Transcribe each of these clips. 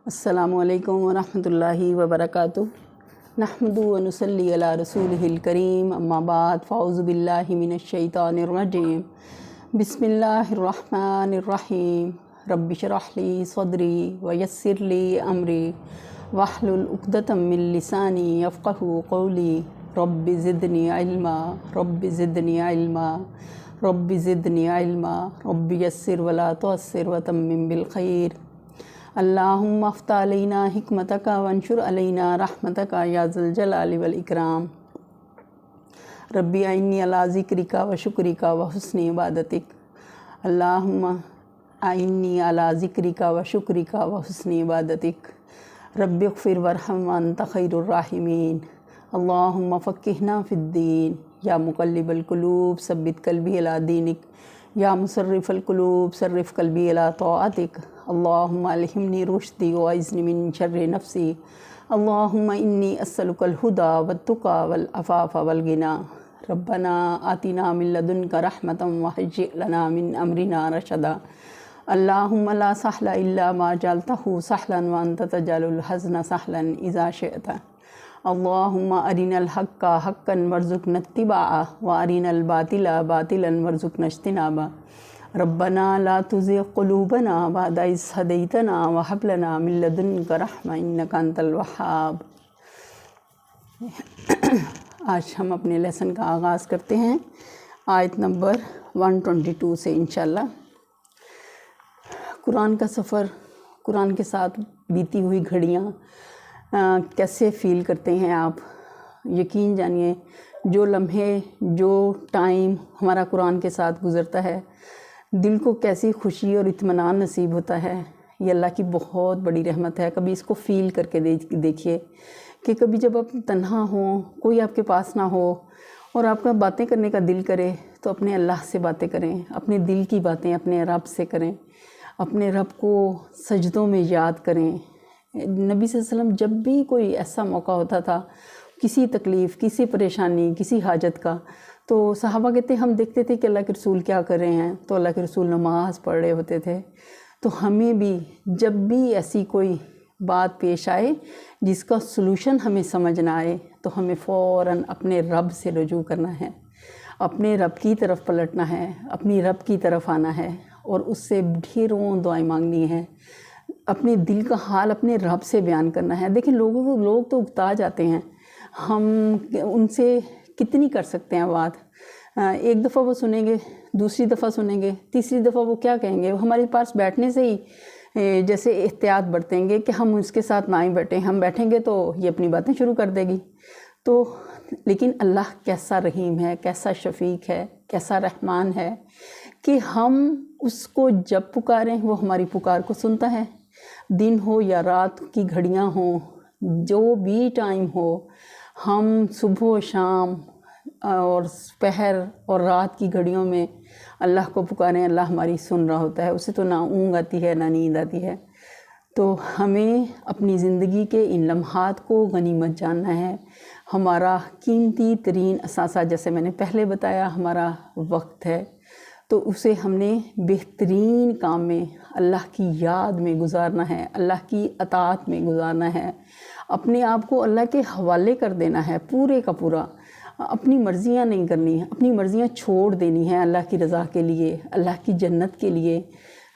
السلام علیکم ورحمۃ اللہ وبرکاتہ۔ نحمد و نصلی علی رسولہ الکریم، اما بعد، فاعوذ باللہ من الشیطان الرجیم، بسم اللہ الرحمن الرحیم۔ رب اشرح لی صدری ویسر لی امری واحلل عقدۃ من لسانی یفقہوا قولی۔ رب زدنی علما، رب زدنی علما، رب زدنی علما، رب یسر ولا تعسر وتمم بالخیر۔ اللہم افتح علینا حکمتک وانشر علینا رحمتک یا ذا الجلال والاکرام۔ ربی اعنی علی ذکرک و شکرک و حسن عبادتک۔ اللہم اعنی علی ذکرک و شکرک و حسن عبادتک۔ رب اغفر وارحم وانت خیر الراحمین۔ اللہم فقہنا فی الدین، یا مقلب القلوب ثبت قلبی علی دینک، یا مصرف القلوب صرف قلبی علی طاعتک۔ اللہم الہمنی رشدی واعذنی من شر نفسی۔ اللہم انی اسألک الہدی والتقی والعفاف والغنی۔ ربنا آتنا من لدنک رحمۃ وہیئ لنا من امرنا رشدا۔ اللہم لا سہل الا ما جعلتہ سہلا وانت تجعل الحزن سہلا اذا شئت۔ اللہم ارنا الحق حقا وارزقنا اتباعہ وارنا الباطل باطلا وارزقنا اجتنابہ۔ ربنا لا تزغ قلوبنا بعد اذ ہدیتنا وہب لنا من لدنک رحمۃ انک انت الوہاب۔ آج ہم اپنے لیسن کا آغاز کرتے ہیں آیت نمبر 122 سے انشاءاللہ۔ قرآن کا سفر، قرآن کے ساتھ بیتی ہوئی گھڑیاں کیسے فیل کرتے ہیں آپ؟ یقین جانیے، جو لمحے، جو ٹائم ہمارا قرآن کے ساتھ گزرتا ہے، دل کو کیسی خوشی اور اطمینان نصیب ہوتا ہے۔ یہ اللہ کی بہت بڑی رحمت ہے۔ کبھی اس کو فیل کر کے دیکھیے کہ کبھی جب آپ تنہا ہوں، کوئی آپ کے پاس نہ ہو اور آپ کا باتیں کرنے کا دل کرے، تو اپنے اللہ سے باتیں کریں، اپنے دل کی باتیں اپنے رب سے کریں، اپنے رب کو سجدوں میں یاد کریں۔ نبی صلی اللہ علیہ وسلم جب بھی کوئی ایسا موقع ہوتا تھا، کسی تکلیف، کسی پریشانی، کسی حاجت کا، تو صحابہ کہتے ہیں ہم دیکھتے تھے کہ اللہ کے رسول کیا کر رہے ہیں، تو اللہ کے رسول نماز پڑھ رہے ہوتے تھے۔ تو ہمیں بھی جب بھی ایسی کوئی بات پیش آئے جس کا سلوشن ہمیں سمجھ نہ آئے، تو ہمیں فوراً اپنے رب سے رجوع کرنا ہے، اپنے رب کی طرف پلٹنا ہے، اپنی رب کی طرف آنا ہے اور اس سے ڈھیروں دعائیں مانگنی ہیں، اپنے دل کا حال اپنے رب سے بیان کرنا ہے۔ دیکھیں لوگ تو اکتا جاتے ہیں، ہم ان سے کتنی کر سکتے ہیں بات؟ ایک دفعہ وہ سنیں گے، دوسری دفعہ سنیں گے، تیسری دفعہ وہ کیا کہیں گے؟ ہمارے پاس بیٹھنے سے ہی جیسے احتیاط برتیں گے کہ ہم اس کے ساتھ نہ ہی بیٹھیں، ہم بیٹھیں گے تو یہ اپنی باتیں شروع کر دے گی۔ تو لیکن اللہ کیسا رحیم ہے، کیسا شفیق ہے، کیسا رحمان ہے کہ ہم اس کو جب پکاریں وہ ہماری پکار کو سنتا ہے۔ دن ہو یا رات کی گھڑیاں ہوں، جو بھی ٹائم ہو، ہم صبح و شام اور پہر اور رات کی گھڑیوں میں اللہ کو پکاریں، اللہ ہماری سن رہا ہوتا ہے۔ اسے تو نہ اونگ آتی ہے، نہ نیند آتی ہے۔ تو ہمیں اپنی زندگی کے ان لمحات کو غنیمت جاننا ہے۔ ہمارا قیمتی ترین اثاثہ، جیسے میں نے پہلے بتایا، ہمارا وقت ہے، تو اسے ہم نے بہترین کام میں، اللہ کی یاد میں گزارنا ہے، اللہ کی اطاعت میں گزارنا ہے، اپنے آپ کو اللہ کے حوالے کر دینا ہے پورے کا پورا۔ اپنی مرضیاں نہیں کرنی، اپنی مرضیاں چھوڑ دینی ہیں اللہ کی رضا کے لیے، اللہ کی جنت کے لیے،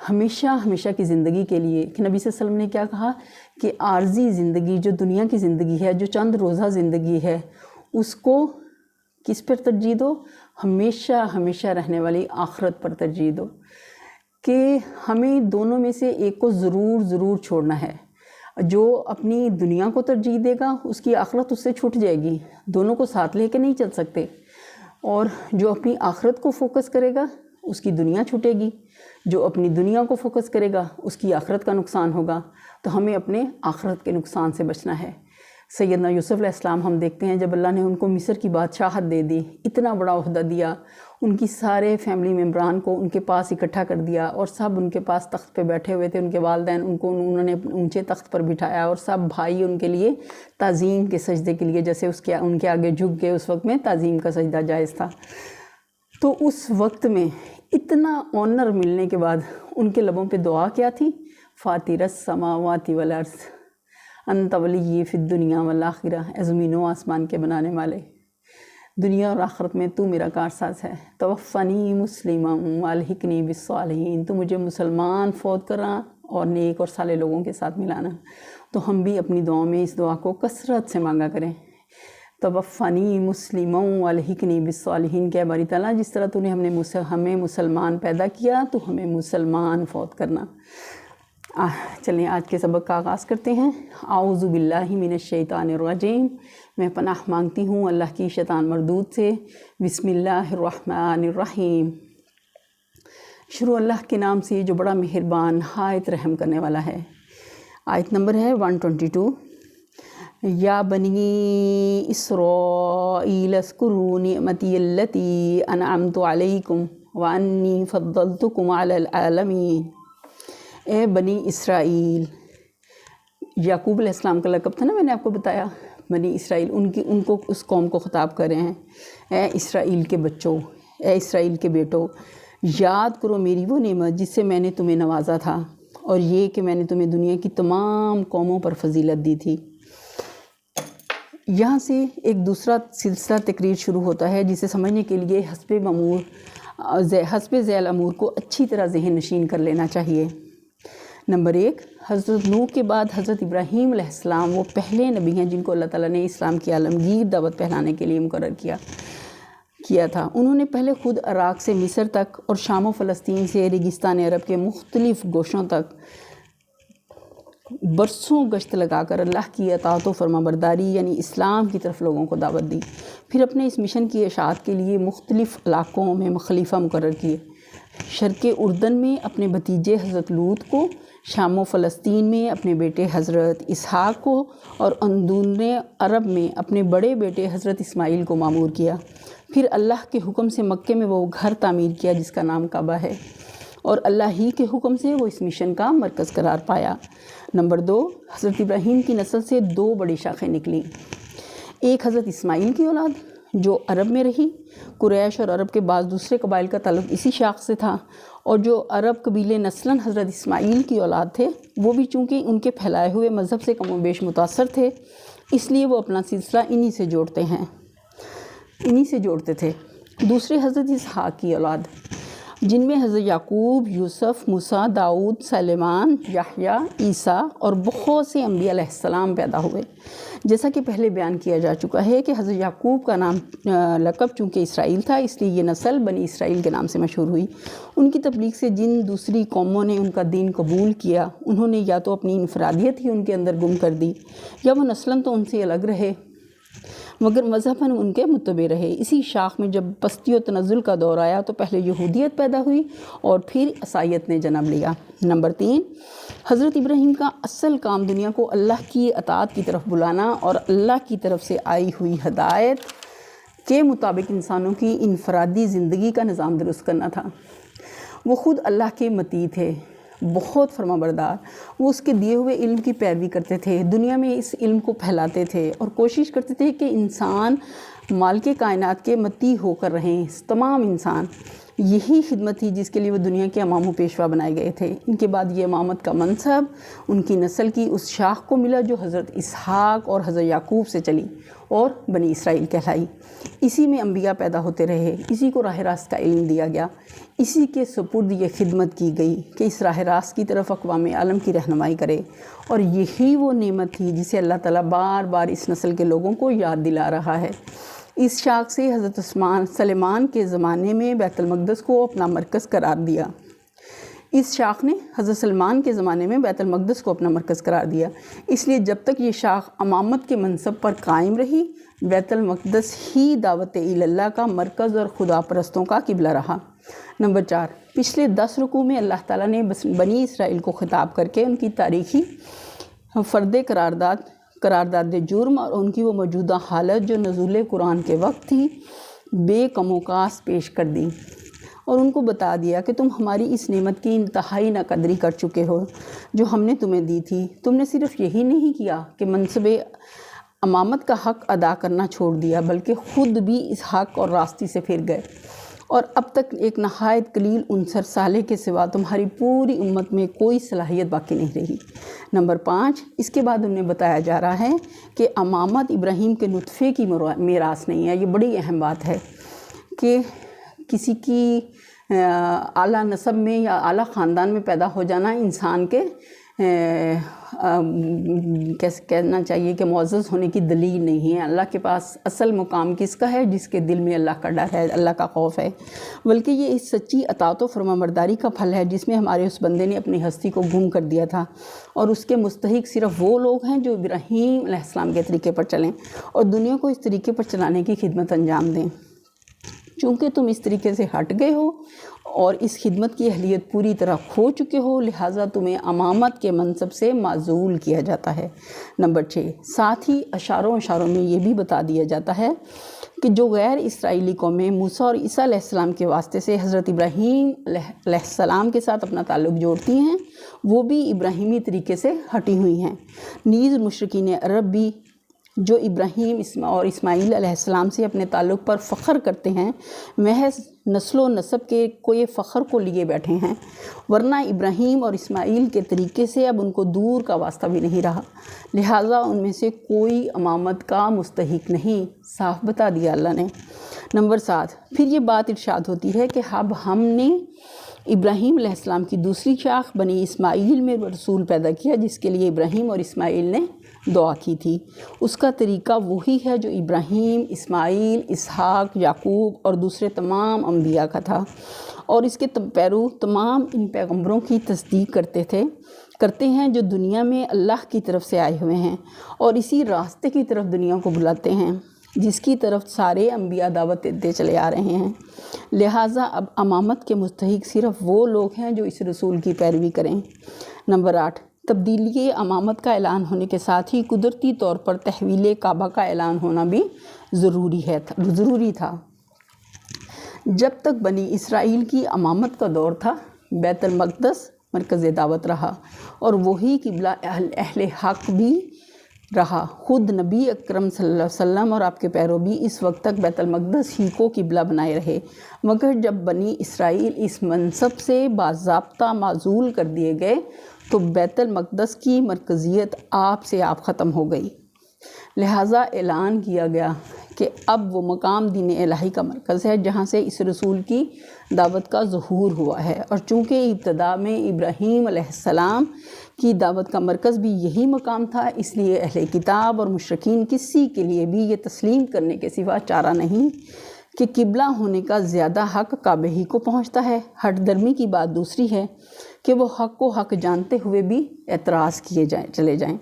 ہمیشہ ہمیشہ کی زندگی کے لیے۔ کہ نبی صلی اللہ علیہ وسلم نے کیا کہا کہ عارضی زندگی، جو دنیا کی زندگی ہے، جو چند روزہ زندگی ہے، اس کو کس پر ترجیح دو؟ ہمیشہ ہمیشہ رہنے والی آخرت پر ترجیح دو۔ کہ ہمیں دونوں میں سے ایک کو ضرور چھوڑنا ہے۔ جو اپنی دنیا کو ترجیح دے گا، اس کی آخرت اس سے چھوٹ جائے گی، دونوں کو ساتھ لے کے نہیں چل سکتے۔ اور جو اپنی آخرت کو فوکس کرے گا، اس کی دنیا چھوٹے گی، جو اپنی دنیا کو فوکس کرے گا، اس کی آخرت کا نقصان ہوگا۔ تو ہمیں اپنے آخرت کے نقصان سے بچنا ہے۔ سیدنا یوسف علیہ السلام ہم دیکھتے ہیں، جب اللہ نے ان کو مصر کی بادشاہت دے دی، اتنا بڑا عہدہ دیا، ان کی سارے فیملی ممبران کو ان کے پاس اکٹھا کر دیا، اور سب ان کے پاس تخت پہ بیٹھے ہوئے تھے، ان کے والدین، انہوں نے اونچے تخت پر بٹھایا، اور سب بھائی ان کے لیے تعظیم کے سجدے کے لیے جیسے ان کے آگے جھک گئے۔ اس وقت میں تعظیم کا سجدہ جائز تھا۔ تو اس وقت میں اتنا آنر ملنے کے بعد ان کے لبوں پہ دعا کیا تھی؟ فاطر السماوات والارض انت ولی فی الدنیا والآخرہ، اے زمین و آسمان کے بنانے والے، دنیا اور آخرت میں تو میرا کارساز ہے۔ توفنی مسلما والحقنی بالصالحین، تو مجھے مسلمان فوت کرنا اور نیک اور صالح لوگوں کے ساتھ ملانا۔ تو ہم بھی اپنی دعاؤں میں اس دعا کو کثرت سے مانگا کریں، توفنی مسلما والحقنی بالصالحین، کہ باری تعالیٰ جس طرح تو نے ہمیں مسلمان پیدا کیا تو ہمیں مسلمان فوت کرنا۔ چلیں آج کے سبق کا آغاز کرتے ہیں۔ اعوذ باللہ من الشیطان الرجیم، میں پناہ مانگتی ہوں اللہ کی شیطان مردود سے۔ بسم اللہ الرحمن الرحیم، شروع اللہ کے نام سے جو بڑا مہربان نہایت رحم کرنے والا ہے۔ آیت نمبر ہے 122۔ یا بنی اسرائیل اذکروا نعمتی التی انعمت علیکم وانی فضلتکم علی العالمین۔ اے بنی اسرائیل، یعقوب علیہ السلام کا لقب تھا نا، میں نے آپ کو بتایا، بنی اسرائیل، ان کو اس قوم کو خطاب کر رہے ہیں۔ اے اسرائیل کے بچوں، اے اسرائیل کے بیٹوں، یاد کرو میری وہ نعمت جس سے میں نے تمہیں نوازا تھا، اور یہ کہ میں نے تمہیں دنیا کی تمام قوموں پر فضیلت دی تھی۔ یہاں سے ایک دوسرا سلسلہ تقریر شروع ہوتا ہے جسے سمجھنے کے لیے حسب ذیل امور کو اچھی طرح ذہن نشین کر لینا چاہیے۔ نمبر 1، حضرت نوح کے بعد حضرت ابراہیم علیہ السلام وہ پہلے نبی ہیں جن کو اللہ تعالیٰ نے اسلام کی عالمگیر دعوت پھیلانے کے لیے مقرر کیا تھا۔ انہوں نے پہلے خود عراق سے مصر تک اور شام و فلسطین سے ریگستان عرب کے مختلف گوشوں تک برسوں گشت لگا کر اللہ کی اطاعت و فرما برداری یعنی اسلام کی طرف لوگوں کو دعوت دی۔ پھر اپنے اس مشن کی اشاعت کے لیے مختلف علاقوں میں خلیفہ مقرر کیے۔ شرق اردن میں اپنے بھتیجے حضرت لوط کو، شام و فلسطین میں اپنے بیٹے حضرت اسحاق کو، اور اندرون عرب میں اپنے بڑے بیٹے حضرت اسماعیل کو مامور کیا۔ پھر اللہ کے حکم سے مکے میں وہ گھر تعمیر کیا جس کا نام کعبہ ہے، اور اللہ ہی کے حکم سے وہ اس مشن کا مرکز قرار پایا۔ نمبر 2، حضرت ابراہیم کی نسل سے 2 بڑی شاخیں نکلیں۔ ایک حضرت اسماعیل کی اولاد جو عرب میں رہی، قریش اور عرب کے بعض دوسرے قبائل کا تعلق اسی شاخ سے تھا، اور جو عرب قبیلے نسلاً حضرت اسماعیل کی اولاد تھے، وہ بھی چونکہ ان کے پھیلائے ہوئے مذہب سے کم و بیش متاثر تھے، اس لیے وہ اپنا سلسلہ انہی سے جوڑتے تھے۔ دوسرے حضرت اسحاق کی اولاد جن میں حضرت یعقوب، یوسف، موسیٰ، داؤد، سلیمان، یحییٰ، عیسیٰ اور بہت سے انبیاء علیہ السلام پیدا ہوئے۔ جیسا کہ پہلے بیان کیا جا چکا ہے کہ حضرت یعقوب کا نام لقب چونکہ اسرائیل تھا، اس لیے یہ نسل بنی اسرائیل کے نام سے مشہور ہوئی۔ ان کی تبلیغ سے جن دوسری قوموں نے ان کا دین قبول کیا، انہوں نے یا تو اپنی انفرادیت ہی ان کے اندر گم کر دی، یا وہ نسلاً تو ان سے الگ رہے مگر مذہباً ان کے متبع رہے۔ اسی شاخ میں جب پستی و تنزل کا دور آیا تو پہلے یہودیت پیدا ہوئی اور پھر عیسائیت نے جنم لیا۔ نمبر 3، حضرت ابراہیم کا اصل کام دنیا کو اللہ کی اطاعت کی طرف بلانا اور اللہ کی طرف سے آئی ہوئی ہدایت کے مطابق انسانوں کی انفرادی زندگی کا نظام درست کرنا تھا۔ وہ خود اللہ کے مطیع تھے، بہت فرما بردار۔ وہ اس کے دیے ہوئے علم کی پیروی کرتے تھے، دنیا میں اس علم کو پھیلاتے تھے اور کوشش کرتے تھے کہ انسان مالک کائنات کے مطیع ہو کر رہیں۔ تمام انسان، یہی خدمت تھی جس کے لیے وہ دنیا کے امام و پیشوا بنائے گئے تھے۔ ان کے بعد یہ امامت کا منصب ان کی نسل کی اس شاخ کو ملا جو حضرت اسحاق اور حضرت یعقوب سے چلی اور بنی اسرائیل کہلائی۔ اسی میں انبیاء پیدا ہوتے رہے، اسی کو راہ راست کا علم دیا گیا، اسی کے سپرد یہ خدمت کی گئی کہ اس راہ راست کی طرف اقوام عالم کی رہنمائی کرے، اور یہی وہ نعمت تھی جسے اللہ تعالیٰ بار بار اس نسل کے لوگوں کو یاد دلا رہا ہے۔ اس شاخ سے حضرت سلیمان کے زمانے میں بیت المقدس کو اپنا مرکز قرار دیا۔ اس شاخ نے حضرت سلمان کے زمانے میں بیت المقدس کو اپنا مرکز قرار دیا، اس لیے جب تک یہ شاخ امامت کے منصب پر قائم رہی، بیت المقدس ہی دعوت اللہ کا مرکز اور خدا پرستوں کا قبلہ رہا۔ نمبر 4، پچھلے 10 رکوع میں اللہ تعالیٰ نے بنی اسرائیل کو خطاب کر کے ان کی تاریخی فرد قرارداد جرم اور ان کی وہ موجودہ حالت جو نزول قرآن کے وقت تھی بے کم و کاس پیش کر دی، اور ان کو بتا دیا کہ تم ہماری اس نعمت کی انتہائی ناقدری کر چکے ہو جو ہم نے تمہیں دی تھی۔ تم نے صرف یہی نہیں کیا کہ منصب امامت کا حق ادا کرنا چھوڑ دیا، بلکہ خود بھی اس حق اور راستی سے پھر گئے اور اب تک ایک نہایت قلیل 69 سالے کے سوا تمہاری پوری امت میں کوئی صلاحیت باقی نہیں رہی۔ نمبر 5، اس کے بعد انہیں بتایا جا رہا ہے کہ امامت ابراہیم کے نطفے کی میراث نہیں ہے۔ یہ بڑی اہم بات ہے کہ کسی کی اعلیٰ نسب میں یا اعلیٰ خاندان میں پیدا ہو جانا انسان کے کیسے کہنا چاہیے کہ معزز ہونے کی دلیل نہیں ہے۔ اللہ کے پاس اصل مقام کس کا ہے؟ جس کے دل میں اللہ کا ڈر ہے، اللہ کا خوف ہے، بلکہ یہ اس سچی اطاعت و فرمانبرداری کا پھل ہے جس میں ہمارے اس بندے نے اپنی ہستی کو گم کر دیا تھا، اور اس کے مستحق صرف وہ لوگ ہیں جو ابراہیم علیہ السلام کے طریقے پر چلیں اور دنیا کو اس طریقے پر چلانے کی خدمت انجام دیں۔ چونکہ تم اس طریقے سے ہٹ گئے ہو اور اس خدمت کی اہلیت پوری طرح کھو چکے ہو، لہٰذا تمہیں امامت کے منصب سے معزول کیا جاتا ہے۔ نمبر 6، ساتھ ہی اشاروں میں یہ بھی بتا دیا جاتا ہے کہ جو غیر اسرائیلی قومیں موسیٰ اور عیسیٰ علیہ السلام کے واسطے سے حضرت ابراہیم علیہ السلام کے ساتھ اپنا تعلق جوڑتی ہیں، وہ بھی ابراہیمی طریقے سے ہٹی ہوئی ہیں۔ نیز مشرکین عرب بھی جو ابراہیم اور اسماعیل علیہ السلام سے اپنے تعلق پر فخر کرتے ہیں، محض نسل و نسب کے کوئی فخر کو لیے بیٹھے ہیں، ورنہ ابراہیم اور اسماعیل کے طریقے سے اب ان کو دور کا واسطہ بھی نہیں رہا، لہٰذا ان میں سے کوئی امامت کا مستحق نہیں، صاف بتا دیا اللہ نے۔ نمبر 7، پھر یہ بات ارشاد ہوتی ہے کہ اب ہم نے ابراہیم علیہ السلام کی دوسری شاخ بنی اسماعیل میں رسول پیدا کیا، جس کے لیے ابراہیم اور اسماعیل نے دعا کی تھی۔ اس کا طریقہ وہی ہے جو ابراہیم، اسماعیل، اسحاق، یعقوب اور دوسرے تمام انبیاء کا تھا، اور اس کے پیرو تمام ان پیغمبروں کی تصدیق کرتے ہیں جو دنیا میں اللہ کی طرف سے آئے ہوئے ہیں، اور اسی راستے کی طرف دنیا کو بلاتے ہیں جس کی طرف سارے انبیاء دعوت دیتے چلے آ رہے ہیں۔ لہٰذا اب امامت کے مستحق صرف وہ لوگ ہیں جو اس رسول کی پیروی کریں۔ نمبر 8، تبدیلی امامت کا اعلان ہونے کے ساتھ ہی قدرتی طور پر تحویل کعبہ کا اعلان ہونا بھی ضروری تھا۔ جب تک بنی اسرائیل کی امامت کا دور تھا، بیت المقدس مرکز دعوت رہا اور وہی قبلہ اہل حق بھی رہا۔ خود نبی اکرم صلی اللہ علیہ وسلم اور آپ کے پیرو بھی اس وقت تک بیت المقدس ہی کو قبلہ بنائے رہے، مگر جب بنی اسرائیل اس منصب سے باضابطہ معزول کر دیے گئے تو بیت المقدس کی مرکزیت آپ سے ختم ہو گئی، لہٰذا اعلان کیا گیا کہ اب وہ مقام دین الہی کا مرکز ہے جہاں سے اس رسول کی دعوت کا ظہور ہوا ہے، اور چونکہ ابتدا میں ابراہیم علیہ السلام کی دعوت کا مرکز بھی یہی مقام تھا، اس لیے اہل کتاب اور مشرکین کسی کے لیے بھی یہ تسلیم کرنے کے سوا چارہ نہیں کہ قبلہ ہونے کا زیادہ حق کعبہ ہی کو پہنچتا ہے۔ ہٹ درمی کی بات دوسری ہے کہ وہ حق کو حق جانتے ہوئے بھی اعتراض کیے چلے جائیں۔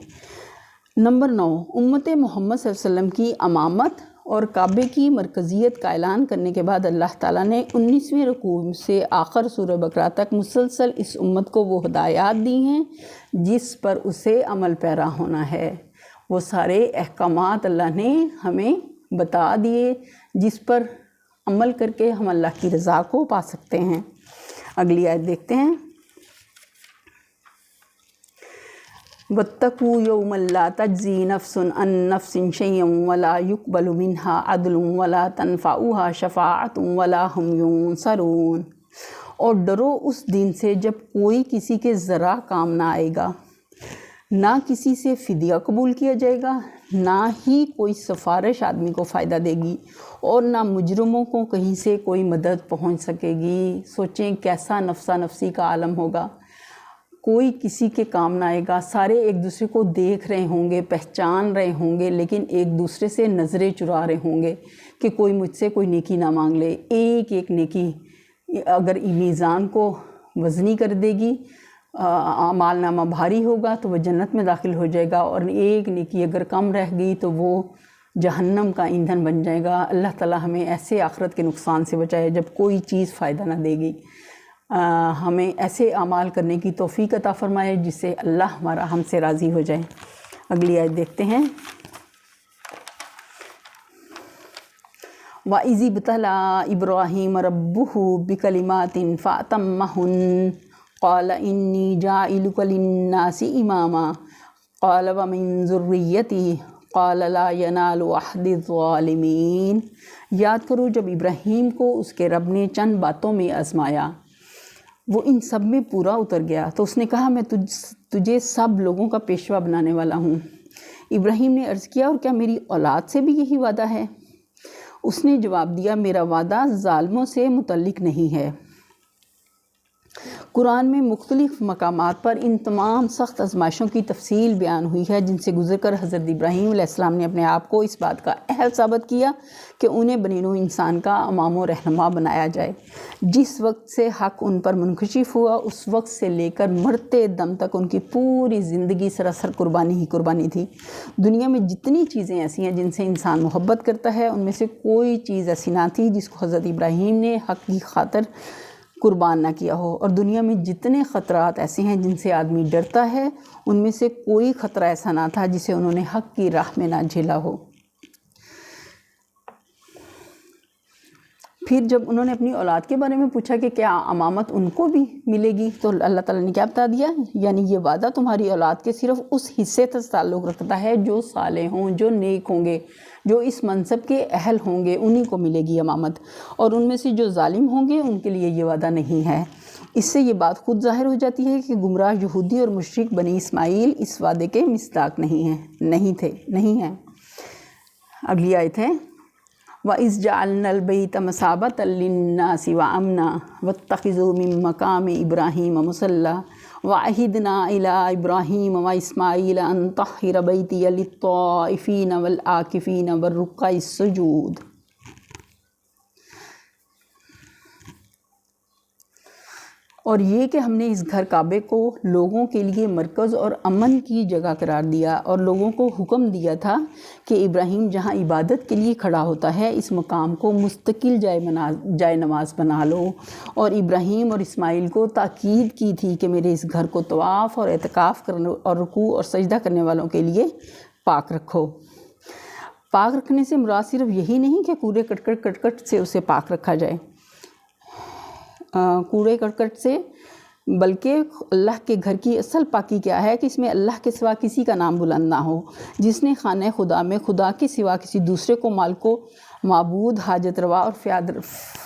نمبر 9، امت محمد صلی اللہ علیہ وسلم کی امامت اور کعبے کی مرکزیت کا اعلان کرنے کے بعد اللہ تعالیٰ نے 19ویں رکوع سے آخر سورہ بقرہ تک مسلسل اس امت کو وہ ہدایات دی ہیں جس پر اسے عمل پیرا ہونا ہے۔ وہ سارے احکامات اللہ نے ہمیں بتا دیے جس پر عمل کر کے ہم اللہ کی رضا کو پا سکتے ہیں۔ اگلی آیت دیکھتے ہیں۔ وَاتَّقُوا يَوْمًا لَا تَجْزِي نَفْسٌ عَن نَفْسٍ شَيْئًا وَلَا يُقْبَلُ مِنْهَا عَدْلٌ وَلَا تَنْفَعُهَا شَفَاعَةٌ وَلَا هُمْ يُنصَرُونَ، اور ڈرو اس دن سے جب کوئی کسی کے ذرا کام نہ آئے گا، نہ کسی سے فدیہ قبول کیا جائے گا، نہ ہی کوئی سفارش آدمی کو فائدہ دے گی، اور نہ مجرموں کو کہیں سے کوئی مدد پہنچ سکے گی۔ سوچیں کیسا نفسا نفسی کا عالم ہوگا، کوئی کسی کے کام نہ آئے گا، سارے ایک دوسرے کو دیکھ رہے ہوں گے، پہچان رہے ہوں گے، لیکن ایک دوسرے سے نظریں چرا رہے ہوں گے کہ کوئی مجھ سے کوئی نیکی نہ مانگ لے۔ ایک نیکی اگر میزان کو وزنی کر دے گی، اعمال نامہ بھاری ہوگا تو وہ جنت میں داخل ہو جائے گا، اور ایک نیکی اگر کم رہ گئی تو وہ جہنم کا ایندھن بن جائے گا۔ اللہ تعالیٰ ہمیں ایسے آخرت کے نقصان سے بچائے جب کوئی چیز فائدہ نہ دے گی۔ ہمیں ایسے اعمال کرنے کی توفیق عطا فرمائے جس سے اللہ ہم سے راضی ہو جائے۔ اگلی آیت دیکھتے ہیں۔ وَإِذِ ابْتَلَىٰ إِبْرَاهِيمَ رَبُّهُ بِكَلِمَاتٍ فَأَتَمَّهُنَّ قَالَ إِنِّي جَاعِلُكَ لِلنَّاسِ إِمَامًا قَالَ وَمِن ذُرِّيَّتِي قال لا ينال عهد الظالمین، یاد کرو جب ابراہیم کو اس کے رب نے چند باتوں میں آزمایا، وہ ان سب میں پورا اتر گیا تو اس نے کہا میں تجھے سب لوگوں کا پیشوا بنانے والا ہوں۔ ابراہیم نے عرض کیا اور کیا میری اولاد سے بھی یہی وعدہ ہے؟ اس نے جواب دیا میرا وعدہ ظالموں سے متعلق نہیں ہے۔ قرآن میں مختلف مقامات پر ان تمام سخت آزمائشوں کی تفصیل بیان ہوئی ہے جن سے گزر کر حضرت ابراہیم علیہ السلام نے اپنے آپ کو اس بات کا اہل ثابت کیا کہ انہیں بنی نوع انسان کا امام و رہنما بنایا جائے۔ جس وقت سے حق ان پر منکشف ہوا اس وقت سے لے کر مرتے دم تک ان کی پوری زندگی سراسر قربانی ہی قربانی تھی۔ دنیا میں جتنی چیزیں ایسی ہیں جن سے انسان محبت کرتا ہے ان میں سے کوئی چیز ایسی نہ تھی جس کو حضرت ابراہیم نے حق کی خاطر قربان نہ کیا ہو، اور دنیا میں جتنے خطرات ایسے ہیں جن سے آدمی ڈرتا ہے ان میں سے کوئی خطرہ ایسا نہ تھا جسے انہوں نے حق کی راہ میں نہ جھیلا ہو۔ پھر جب انہوں نے اپنی اولاد کے بارے میں پوچھا کہ کیا امامت ان کو بھی ملے گی، تو اللہ تعالیٰ نے کیا بتا دیا، یعنی یہ وعدہ تمہاری اولاد کے صرف اس حصے تک تعلق رکھتا ہے جو صالح ہوں، جو نیک ہوں گے، جو اس منصب کے اہل ہوں گے، انہی کو ملے گی امامت، اور ان میں سے جو ظالم ہوں گے ان کے لیے یہ وعدہ نہیں ہے۔ اس سے یہ بات خود ظاہر ہو جاتی ہے کہ گمراہ یہودی اور مشرک بنی اسماعیل اس وعدے کے مصداق نہیں ہیں۔ اگلی آیت ہے وَإِذْ جَعَلْنَا الْبَيْتَ مَثَابَةً لِلنَّاسِ وَأَمْنًا وَاتَّخِذُوا مِن مَّقَامِ إِبْرَاهِيمَ مُصَلًّى وَعَهِدْنَا إِلَىٰ إِبْرَاهِيمَ وَإِسْمَاعِيلَ أَن طَهِّرَ بَيْتِيَ لِلطَّائِفِينَ وَالْعَاكِفِينَ وَالرُّكَّعِ السُّجُودِ۔ اور یہ کہ ہم نے اس گھر کعبے کو لوگوں کے لیے مرکز اور امن کی جگہ قرار دیا اور لوگوں کو حکم دیا تھا کہ ابراہیم جہاں عبادت کے لیے کھڑا ہوتا ہے اس مقام کو مستقل جائے نماز بنا لو، اور ابراہیم اور اسماعیل کو تاکید کی تھی کہ میرے اس گھر کو طواف اور اعتکاف کرنے اور رکوع اور سجدہ کرنے والوں کے لیے پاک رکھو۔ پاک رکھنے سے مراد صرف یہی نہیں کہ کوڑے کرکٹ سے اسے پاک رکھا جائے، کوڑے کرکٹ سے، بلکہ اللہ کے گھر کی اصل پاکی کیا ہے کہ اس میں اللہ کے سوا کسی کا نام بلند نہ ہو۔ جس نے خانہ خدا میں خدا کے سوا کسی دوسرے کو مالک و معبود، حاجت روا اور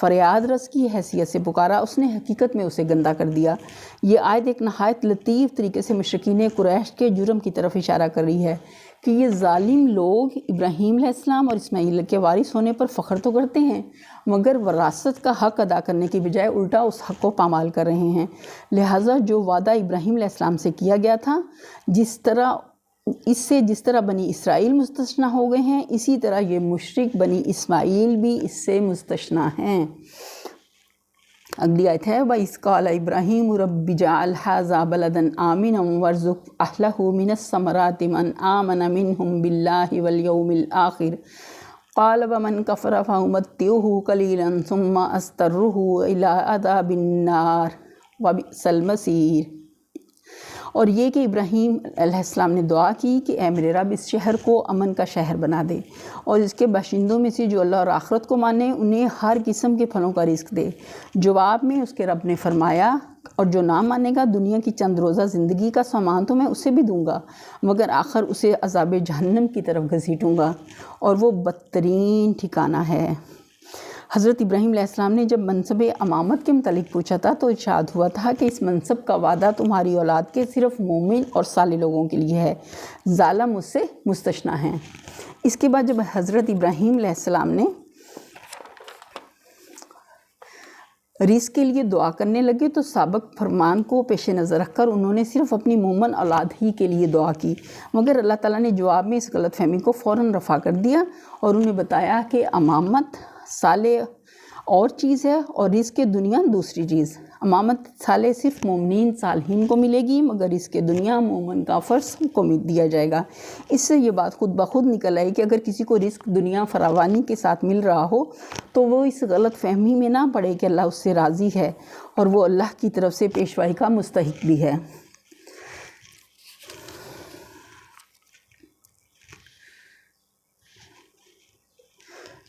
فریاد رس کی حیثیت سے پکارا، اس نے حقیقت میں اسے گندہ کر دیا۔ یہ آیت ایک نہایت لطیف طریقے سے مشرکین قریش کے جرم کی طرف اشارہ کر رہی ہے کہ یہ ظالم لوگ ابراہیم علیہ السلام اور اسماعیل کے وارث ہونے پر فخر تو کرتے ہیں مگر وراثت کا حق ادا کرنے کی بجائے الٹا اس حق کو پامال کر رہے ہیں۔ لہٰذا جو وعدہ ابراہیم علیہ السلام سے کیا گیا تھا، جس طرح بنی اسرائیل مستثنیٰ ہو گئے ہیں، اسی طرح یہ مشرک بنی اسماعیل بھی اس سے مستثنیٰ ہیں۔ اگلی آیت ہے وَإِذْ قَالَ إِبْرَاهِيمُ رَبِّ اجْعَلْ هَٰذَا بَلَدًا آمِنًا وَارْزُقْ أَهْلَهُ مِنَ الثَّمَرَاتِ مَنْ آمَنَ مِنْهُمْ بِاللَّهِ وَالْيَوْمِ الْآخِرِ قَالَ وَمَنْ كَفَرَ فَأُمَتِّعُهُ قَلِيلًا ثُمَّ أَضْطَرُّهُ إِلَىٰ عَذَابِ النَّارِ وَبِئْسَ الْمَصِيرُ۔ اور یہ کہ ابراہیم علیہ السلام نے دعا کی کہ اے میرے رب اس شہر کو امن کا شہر بنا دے اور اس کے باشندوں میں سے جو اللہ اور آخرت کو مانے انہیں ہر قسم کے پھلوں کا رزق دے۔ جواب میں اس کے رب نے فرمایا اور جو نہ مانے گا دنیا کی چند روزہ زندگی کا سامان تو میں اسے بھی دوں گا مگر آخر اسے عذاب جہنم کی طرف گھسیٹوں گا اور وہ بدترین ٹھکانہ ہے۔ حضرت ابراہیم علیہ السلام نے جب منصب امامت کے متعلق پوچھا تھا تو ارشاد ہوا تھا کہ اس منصب کا وعدہ تمہاری اولاد کے صرف مومن اور صالح لوگوں کے لیے ہے، ظالم اس سے مستثنیٰ ہیں۔ اس کے بعد جب حضرت ابراہیم علیہ السلام نے رزق کے لیے دعا کرنے لگے تو سابق فرمان کو پیش نظر رکھ کر انہوں نے صرف اپنی مومن اولاد ہی کے لیے دعا کی، مگر اللہ تعالیٰ نے جواب میں اس غلط فہمی کو فوراً رفع کر دیا اور انہیں بتایا کہ امامت صالح اور چیز ہے اور رزق دنیا دوسری چیز۔ امامت صالح صرف مومنین صالحین کو ملے گی مگر رزق دنیا مومن کافر کو دیا جائے گا۔ اس سے یہ بات خود بخود نکل آئی کہ اگر کسی کو رزق دنیا فراوانی کے ساتھ مل رہا ہو تو وہ اس غلط فہمی میں نہ پڑے کہ اللہ اس سے راضی ہے اور وہ اللہ کی طرف سے پیشوائی کا مستحق بھی ہے۔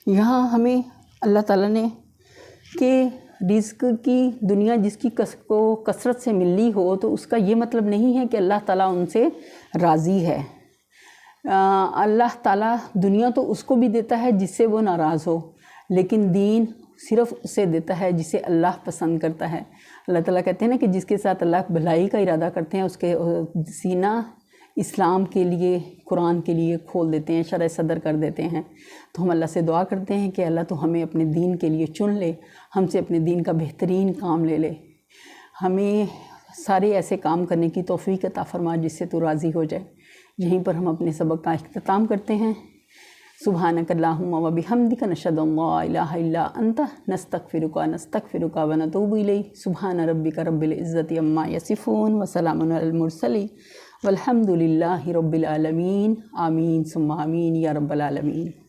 یہاں ہمیں اللہ تعالیٰ نے کہ رزق کی دنیا جس کی کو کثرت سے ملی ہو تو اس کا یہ مطلب نہیں ہے کہ اللہ تعالیٰ ان سے راضی ہے۔ اللہ تعالیٰ دنیا تو اس کو بھی دیتا ہے جس سے وہ ناراض ہو، لیکن دین صرف اسے دیتا ہے جسے اللہ پسند کرتا ہے۔ اللہ تعالیٰ کہتے ہیں نا کہ جس کے ساتھ اللہ بھلائی کا ارادہ کرتے ہیں اس کے سینہ اسلام کے لیے، قرآن کے لیے کھول دیتے ہیں، شرح صدر کر دیتے ہیں۔ تو ہم اللہ سے دعا کرتے ہیں کہ اللہ تو ہمیں اپنے دین کے لیے چن لے، ہم سے اپنے دین کا بہترین کام لے لے، ہمیں سارے ایسے کام کرنے کی توفیق عطا فرما جس سے تو راضی ہو جائے۔ یہیں پر ہم اپنے سبق کا اختتام کرتے ہیں۔ سبحانک اللہم و بحمدک نشہد ان لا الہ الا انت نستغفرک ونتوب الیک۔ سبحان ربک رب العزت عما یصفون وسلام علی المرسلین والحمد للہ رب العالمین۔ آمین ثم آمین یا رب العالمین۔